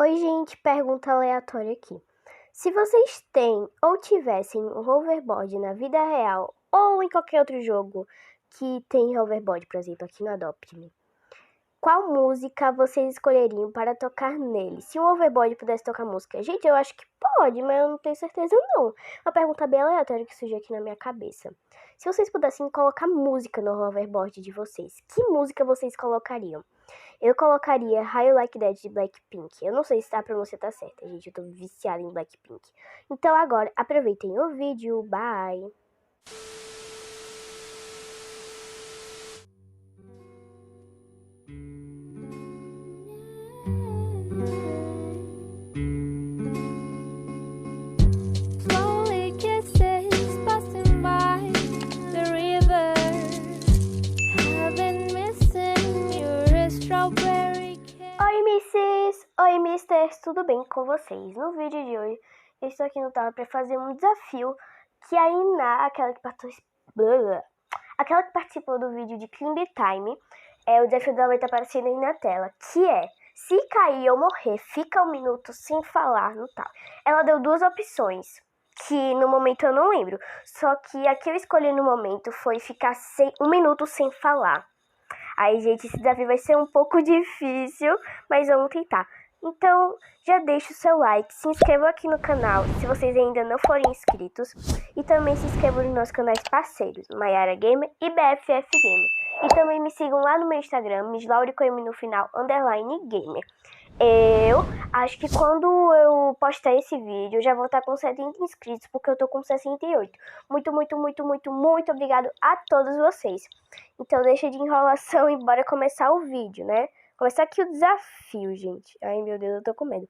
Oi, gente, pergunta aleatória aqui. Se vocês têm ou tivessem um hoverboard na vida real ou em qualquer outro jogo que tem hoverboard, por exemplo, aqui no Adopt Me, qual música vocês escolheriam para tocar nele? Se um hoverboard pudesse tocar música? Gente, eu acho que pode, mas eu não tenho certeza não. Uma pergunta bem aleatória que surgiu aqui na minha cabeça. Se vocês pudessem colocar música no hoverboard de vocês, que música vocês colocariam? Eu colocaria How You Like That de Blackpink. Eu não sei se a pronúncia tá certa, gente. Eu tô viciada em Blackpink. Então agora, aproveitem o vídeo. Bye! Slowly kisses passing by the river. I've been missing your strawberry kiss. Oi, Misses! Oi, Misters! Tudo bem com vocês? No vídeo de hoje, eu estou aqui no Tela para fazer um desafio que a Iná, aquela que participou do vídeo de Climb Time, o desafio dela vai estar aparecendo aí na tela, que é: se cair ou morrer, fica 1 minuto sem falar no tal. Ela deu 2 opções, que no momento eu não lembro. Só que a que eu escolhi no momento foi ficar 1 minuto sem falar. Aí, gente, esse desafio vai ser um pouco difícil, mas vamos tentar. Então, já deixa o seu like, se inscreva aqui no canal se vocês ainda não forem inscritos. E também se inscrevam nos nossos canais parceiros, Mayara Gamer e BFF Gamer. E também me sigam lá no meu Instagram, Mislaure com M no final, _gamer. Eu acho que quando eu postar esse vídeo, eu já vou estar com 70 inscritos, porque eu tô com 68. Muito obrigado a todos vocês. Então deixa de enrolação e bora começar o vídeo, né? Começar aqui o desafio, gente. Ai, meu Deus, eu tô com medo.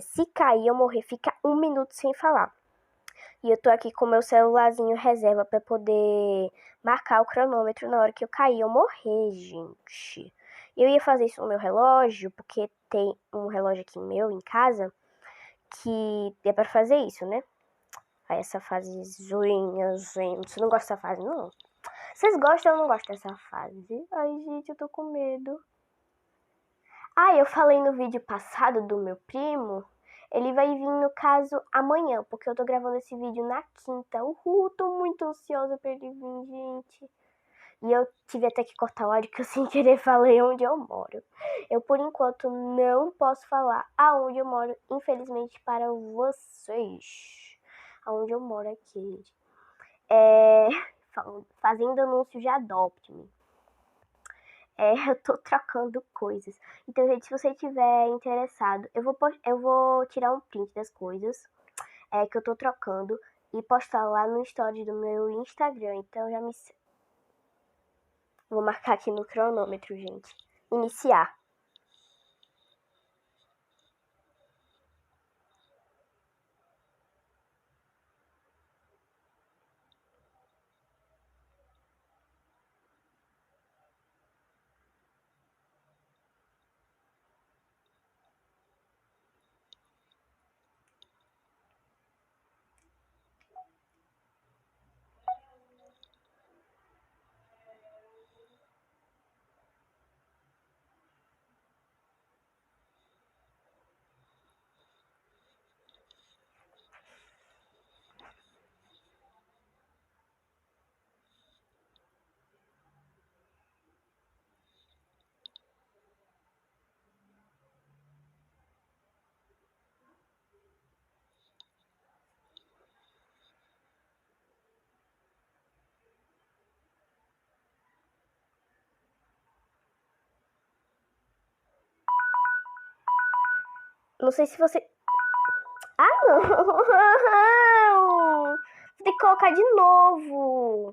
Se cair ou morrer, fica 1 minuto sem falar. E eu tô aqui com meu celularzinho reserva pra poder marcar o cronômetro na hora que eu cair ou morrer, gente. Eu ia fazer isso no meu relógio, porque tem um relógio aqui meu em casa que é pra fazer isso, né? Aí essa fase zoinha, gente. Você não gosta dessa fase, não? Vocês gostam ou não gostam dessa fase? Ai, gente, eu tô com medo. Ah, eu falei no vídeo passado do meu primo. Ele vai vir, no caso, amanhã, porque eu tô gravando esse vídeo na quinta. Uhul, tô muito ansiosa pra ele vir, gente. E eu tive até que cortar o áudio que eu sem querer falei onde eu moro. Eu, por enquanto, não posso falar aonde eu moro, infelizmente, para vocês. Aonde eu moro aqui, gente. Fazendo anúncio de Adopt Me. Eu tô trocando coisas. Então, gente, se você tiver interessado, eu vou tirar um print das coisas que eu tô trocando e postar lá no story do meu Instagram. Então, já me... Vou marcar aqui no cronômetro, gente. Iniciar. Não sei se você... Ah, não! Vou ter que colocar de novo.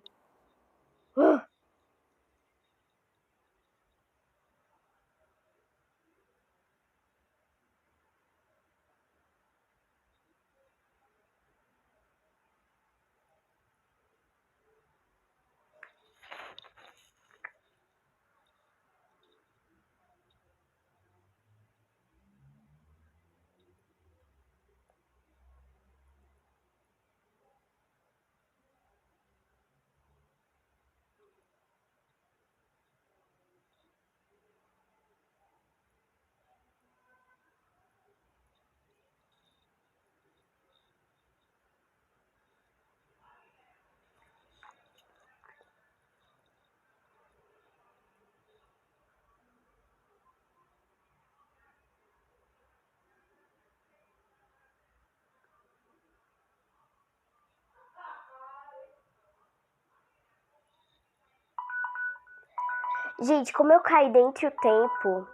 Gente, como eu caí dentro do tempo,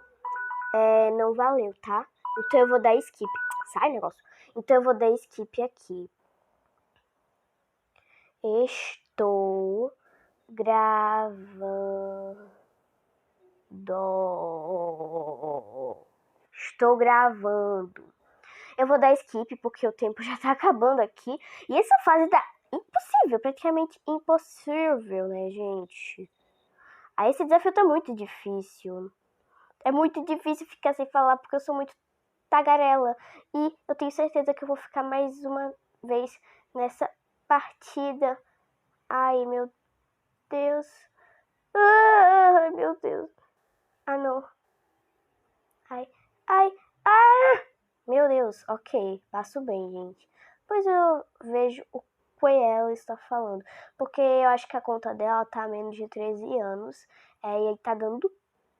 não valeu, tá? Então eu vou dar skip. Sai, negócio. Então eu vou dar skip aqui. Estou gravando. Estou gravando. Eu vou dar skip porque o tempo já tá acabando aqui. E essa fase tá impossível, praticamente impossível, né, gente? Aí esse desafio tá muito difícil. É muito difícil ficar sem falar porque eu sou muito tagarela. E eu tenho certeza que eu vou ficar mais uma vez nessa partida. Ai, meu Deus. Ai, meu Deus. Ah, não. Ai, ai, meu Deus. Ok, passo bem, gente. Pois eu vejo o que ela está falando. Porque eu acho que a conta dela tá a menos de 13 anos. E aí tá dando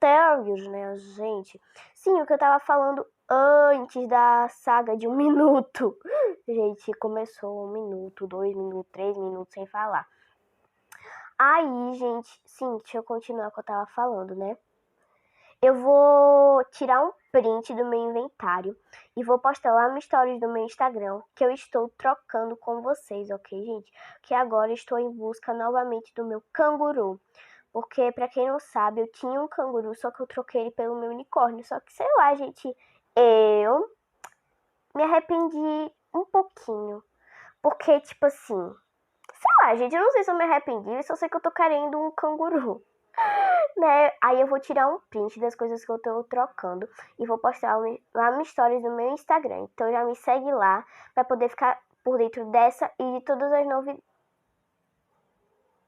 tags, né, gente? Sim, o que eu tava falando antes da saga de 1 minuto. Gente, começou 1 minuto, 2 minutos, 3 minutos sem falar. Aí, gente, sim, deixa eu continuar o que eu tava falando, né? Eu vou tirar um print do meu inventário e vou postar lá no stories do meu Instagram que eu estou trocando com vocês, ok, gente? Que agora estou em busca novamente do meu canguru. Porque, pra quem não sabe, eu tinha um canguru, só que eu troquei ele pelo meu unicórnio. Só que, sei lá, gente, eu me arrependi um pouquinho. Porque, tipo assim, sei lá, gente, eu não sei se eu me arrependi, só sei que eu tô querendo um canguru, né? Aí eu vou tirar um print das coisas que eu tô trocando e vou postar lá no stories do meu Instagram. Então já me segue lá pra poder ficar por dentro dessa e de todas as novidades.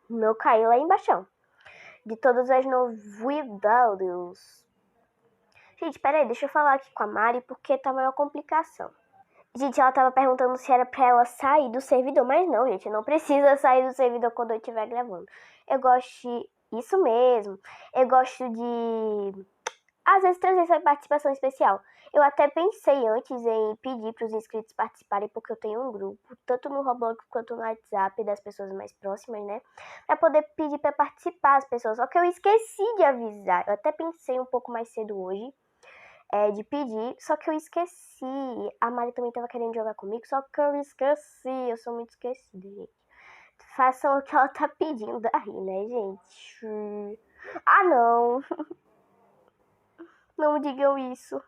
Não caí lá embaixo. De todas as novidades. Gente, peraí, deixa eu falar aqui com a Mari porque tá maior complicação. Gente, ela tava perguntando se era pra ela sair do servidor, mas não, gente, não precisa sair do servidor quando eu estiver gravando. Eu gosto de... Isso mesmo. Eu gosto de... Às vezes trazer essa participação especial. Eu até pensei antes em pedir para os inscritos participarem, porque eu tenho um grupo, tanto no Roblox quanto no WhatsApp, das pessoas mais próximas, né? Pra poder pedir para participar as pessoas. Só que eu esqueci de avisar. Eu até pensei um pouco mais cedo hoje, de pedir, só que eu esqueci. A Mari também tava querendo jogar comigo, só que eu esqueci. Eu sou muito esquecida, gente. Façam o que ela tá pedindo aí, né, gente? Ah, não. Não digam isso.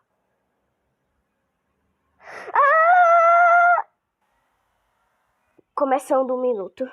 Ah! Começando 1 minuto.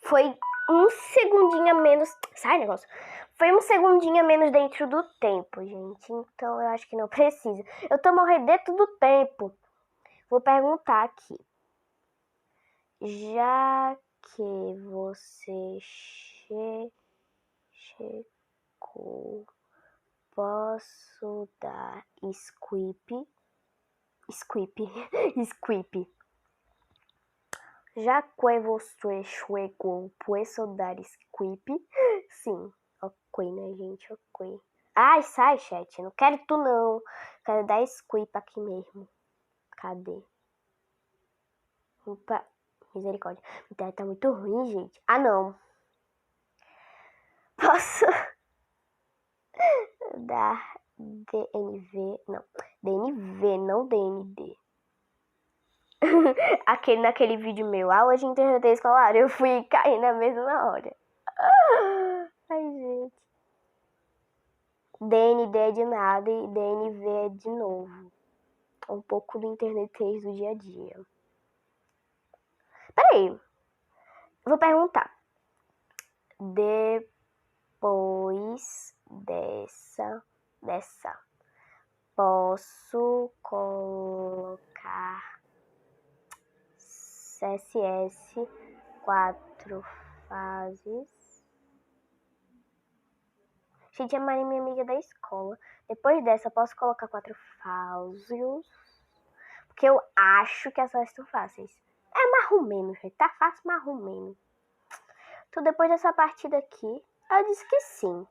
Foi 1 segundinho a menos. Sai, negócio. Foi 1 segundinho a menos dentro do tempo, gente. Então eu acho que não precisa. Eu tô morrendo dentro do tempo. Vou perguntar aqui. Já que você chegou, posso dar squip? Squip. Já que você chegou, posso dar squip? Sim, ok, né, gente? Ok. Ai, sai, chat. Não quero tu, não. Quero dar squip aqui mesmo. Cadê? Opa, misericórdia. A internet tá muito ruim, gente. Ah, não. Posso dar DNV? Não. DNV, não DND. Naquele vídeo meu, aula de internet escolar, eu fui cair na mesma hora. DND é de nada e DNV é de novo. Um pouco do internetês do dia a dia. Peraí. Vou perguntar. Depois dessa, posso colocar CSS 4 fases. Gente, a Maria é minha amiga da escola. Depois dessa, posso colocar 4 fases. Porque eu acho que as fases estão fáceis. É mais ou menos, gente. Tá fácil, mais ou menos. Então, depois dessa partida aqui, eu disse que sim.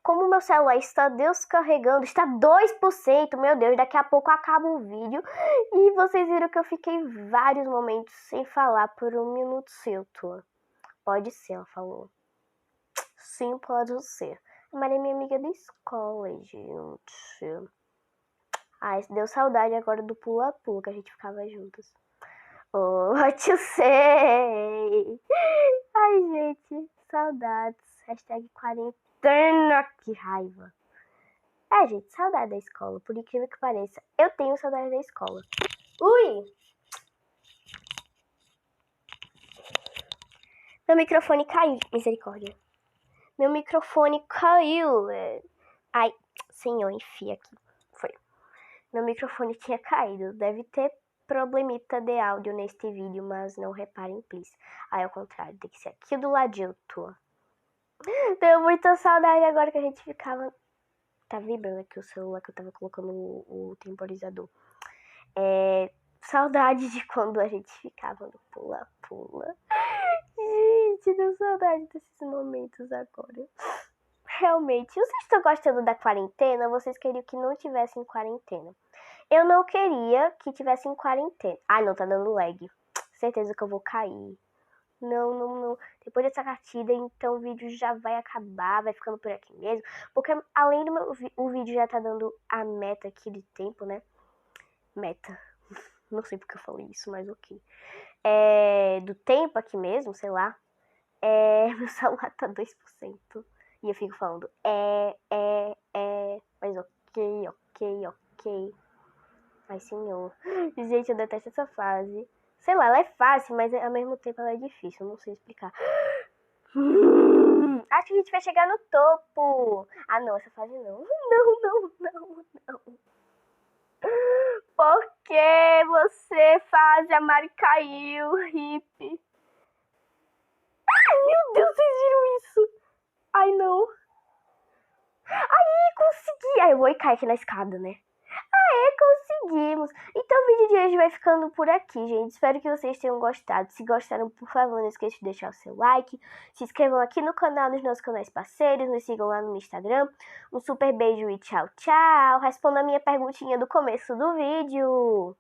Como meu celular está descarregando, está 2%, meu Deus, daqui a pouco acaba o vídeo. E vocês viram que eu fiquei vários momentos sem falar por 1 minuto certo. Pode ser, ela falou. Sim, pode ser. A Maria é minha amiga da escola, gente. Ai, deu saudade agora do pula-pula, que a gente ficava juntos. Oh, what you say? Ai, gente, saudades. Hashtag quarentena, que raiva. É, gente, saudade da escola, por incrível que pareça. Eu tenho saudade da escola. Ui! Meu microfone caiu, misericórdia. Meu microfone caiu. Ai, senhor, enfia aqui. Foi. Meu microfone tinha caído. Deve ter problemita de áudio neste vídeo, mas não reparem, please. Aí, ao contrário, tem que ser aqui do ladinho, tua. Tenho muita saudade agora que a gente ficava... Tá vibrando aqui o celular que eu tava colocando o temporizador. Saudade de quando a gente ficava no pula-pula. Gente, deu saudade desses momentos agora. Realmente, vocês estão gostando da quarentena? Vocês queriam que não tivesse em quarentena? Eu não queria que tivesse em quarentena. Ai, não, tá dando lag. Certeza que eu vou cair. Não. Depois dessa partida, então o vídeo já vai acabar, vai ficando por aqui mesmo. Porque além do o vídeo já tá dando a meta aqui de tempo, né? Meta. Não sei porque eu falei isso, mas ok. Do tempo aqui mesmo, sei lá. Meu celular tá 2%. E eu fico falando mas ok. Ai, senhor. Gente, eu detesto essa fase. Sei lá, ela é fácil, mas ao mesmo tempo ela é difícil. Eu não sei explicar. Acho que a gente vai chegar no topo. Ah, não, essa fase não. Não. Por que você faz a Mari caiu, hippie? Ai, meu Deus, vocês viram isso? Ai, não. Aí, consegui. Ai, eu vou cair aqui na escada, né? Conseguimos. Então o vídeo de hoje vai ficando por aqui, gente. Espero que vocês tenham gostado. Se gostaram, por favor, não esqueça de deixar o seu like. Se inscrevam aqui no canal, nos nossos canais parceiros. Nos sigam lá no Instagram. Um super beijo e tchau, tchau. Responda a minha perguntinha do começo do vídeo.